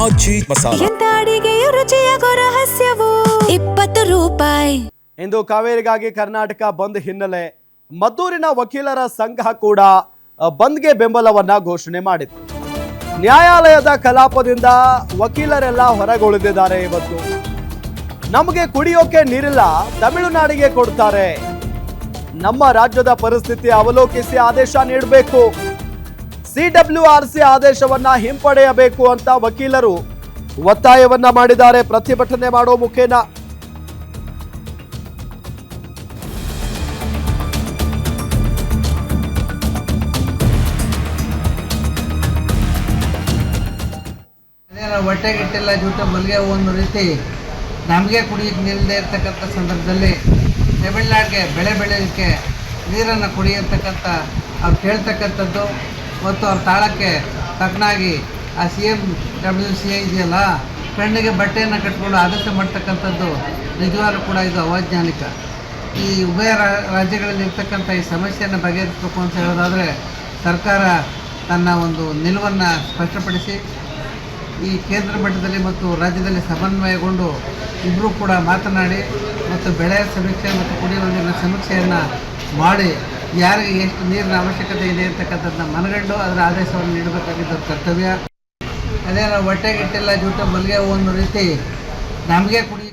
ಆಜಿ ಮಸಾಲ. ಎಂತ ಅಡಿಗೆಯ ರುಚಿಯಾಗೋ ರಹಸ್ಯವು 20 ರೂಪಾಯಿ. ಇಂದು ಕಾವೇರಿಗಾಗಿ ಕರ್ನಾಟಕ ಬಂದ್ ಹಿನ್ನೆಲೆ ಮದ್ದೂರಿನ ವಕೀಲರ ಸಂಘ ಕೂಡ ಬಂದ್ಗೆ ಬೆಂಬಲವನ್ನ ಘೋಷಣೆ ಮಾಡಿತ್ತು. ನ್ಯಾಯಾಲಯದ ಕಲಾಪದಿಂದ ವಕೀಲರೆಲ್ಲ ಹೊರಗುಳಿದಿದ್ದಾರೆ. ಇವತ್ತು ನಮಗೆ ಕುಡಿಯೋಕೆ ನೀರಿಲ್ಲ, ತಮಿಳುನಾಡಿಗೆ ಕೊಡ್ತಾರೆ. ನಮ್ಮ ರಾಜ್ಯದ ಪರಿಸ್ಥಿತಿ ಅವಲೋಕಿಸಿ ಆದೇಶ ನೀಡಬೇಕು, CWRC ಆದೇಶವನ್ನ ಹಿಂಪಡೆಯಬೇಕು ಅಂತ ವಕೀಲರು ಒತ್ತಾಯವನ್ನ ಮಾಡಿದ್ದಾರೆ. ಪ್ರತಿಭಟನೆ ಮಾಡೋ ಮುಖೇನ ಹೊಟ್ಟೆಗಿಟ್ಟಿಲ್ಲ ಜೂಟ ಮಲ್ಲಿಗೆ ಒಂದು ರೀತಿ ನಮಗೆ ಕುಡಿಯೋಕ್ಕೆ ನಿಲ್ಲದೆ ಇರ್ತಕ್ಕಂಥ ಸಂದರ್ಭದಲ್ಲಿ ತಮಿಳ್ನಾಡಿಗೆ ಬೆಳೆ ಬೆಳೆಯೋಕ್ಕೆ ನೀರನ್ನು ಕುಡಿಯತಕ್ಕಂಥ ಅವ್ರು ಕೇಳ್ತಕ್ಕಂಥದ್ದು ಮತ್ತು ಅವ್ರ ತಾಳಕ್ಕೆ ತಕ್ಕನಾಗಿ ಆ CMWC ಇದೆಯಲ್ಲ, ಕಣ್ಣಿಗೆ ಬಟ್ಟೆಯನ್ನು ಕಟ್ಕೊಂಡು ಆದೇಶ ಮಾಡ್ತಕ್ಕಂಥದ್ದು ನಿಜವಾಗ್ಲೂ ಕೂಡ ಇದು ಅವೈಜ್ಞಾನಿಕ. ಈ ಉಭಯ ರಾಜ್ಯಗಳಲ್ಲಿ ಇರ್ತಕ್ಕಂಥ ಈ ಸಮಸ್ಯೆಯನ್ನು ಬಗೆಹರಿಸಬೇಕು ಅಂತ ಹೇಳೋದಾದರೆ ಸರ್ಕಾರ ತನ್ನ ಒಂದು ನಿಲುವನ್ನು ಸ್ಪಷ್ಟಪಡಿಸಿ ಈ ಕೇಂದ್ರ ಮಟ್ಟದಲ್ಲಿ ಮತ್ತು ರಾಜ್ಯದಲ್ಲಿ ಸಮನ್ವಯಗೊಂಡು ಇಬ್ಬರೂ ಕೂಡ ಮಾತನಾಡಿ ಮತ್ತು ಬೆಳೆ ಸಮೀಕ್ಷೆ ಮತ್ತು ಕುಡಿಯುವ ನೀರಿನ ಸಮೀಕ್ಷೆಯನ್ನು ಮಾಡಿ ಯಾರಿಗೆ ಎಷ್ಟು ನೀರಿನ ಅವಶ್ಯಕತೆ ಇದೆ ಅಂತಕ್ಕಂಥದ್ದನ್ನ ಮನಗಂಡು ಅದರ ಆದೇಶವನ್ನು ನೀಡಬೇಕಾಗಿದ್ದ ಕರ್ತವ್ಯ. ಅದೇ ನಾವು ಹೊಟ್ಟೆಗಿಟ್ಟಿಲ್ಲ ಜೂಟ ಮಲ್ಲಿಗೆ ಒಂದು ರೀತಿ ನಮಗೆ ಕುಡಿಯ